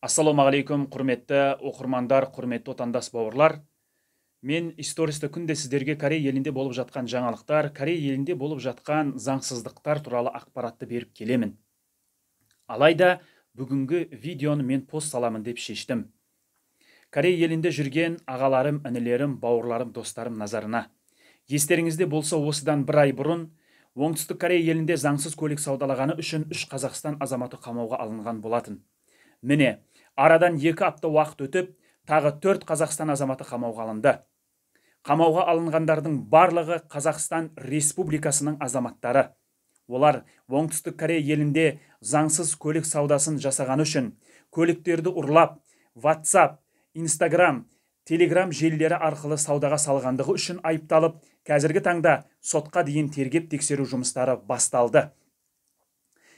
Ассалаумағалейкум, құрметті оқырмандар, құрметті отандас бауырлар. Мен истористі күнде сіздерге Корей елінде болып жатқан жаңалықтар, Корей елінде болып жатқан заңсыздықтар туралы ақпаратты беріп келемін. Алайда, бүгінгі видеоны мен пост саламын деп шештім. Корей елінде жүрген ағаларым, інілерім, бауырларым, достарым назарына. Естеріңізде болса, осыдан бір ай бұрын Оңтүстік Корей елінде заңсыз көлік саудалағаны үшін 3 Қазақстан азаматы қамауға алынған болатын. Міне, арадан 2 апта уақыт өтіп, тағы 4 Қазақстан азаматы қамауға алынды. Қамауға алынғандардың барлығы Қазақстан Республикасының азаматтары. Олар Оңтүстік Корей елінде заңсыз көлік саудасын жасаған үшін көліктерді ұрлап, WhatsApp, Instagram, Telegram желілері арқылы саудаға салғандығы үшін айыпталып, қазіргі таңда сотқа дейін тергеп тексеру жұмыстары басталды.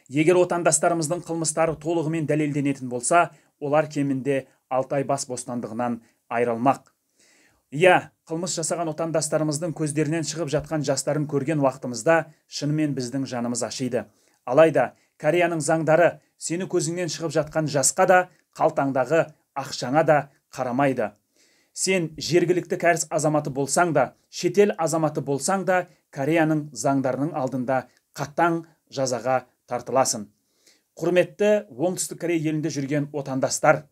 Егер отандастарымыздың қылмыстары толығымен дәлелденетін болса, олар кемінде 6 ай бас бостандығынан айырылмақ. Қылмыс жасаған отандастарымыздың көздерінен шығып жатқан жастарын көрген уақытымызда шынымен біздің жанымыз ашиды. Алайда, Кореяның заңдары сені көзіңнен шығып жатқан жасқа да, қалтаңдағы ақшаңа да қарамайды. Сен жергілікті кәріс азаматы болсаң да, шетел азаматы болсаң да, Кореяның заңдарының алдында қатаң жазаға тартыласың. Құрметті Оңтүстік Корей елінде жүрген отандастар,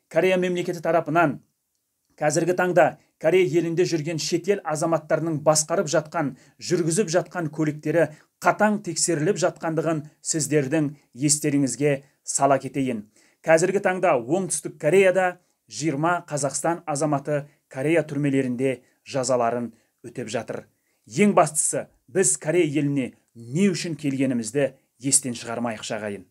Корея мемлекеті тарапынан қазіргі таңда Корей елінде жүрген шетел азаматтарының басқарып жатқан, жүргізіп жатқан көліктері қатаң тексеріліп жатқандығын сіздердің естеріңізге сала кетейін. Қазіргі таңда Оңтүстік Кореяда 20 Қазақстан азаматы Корея түрмелерінде жазаларын өтеп жатыр. Ең бастысы, біз Корей еліне не үшін келгенімізді естен шығармайық шағайын.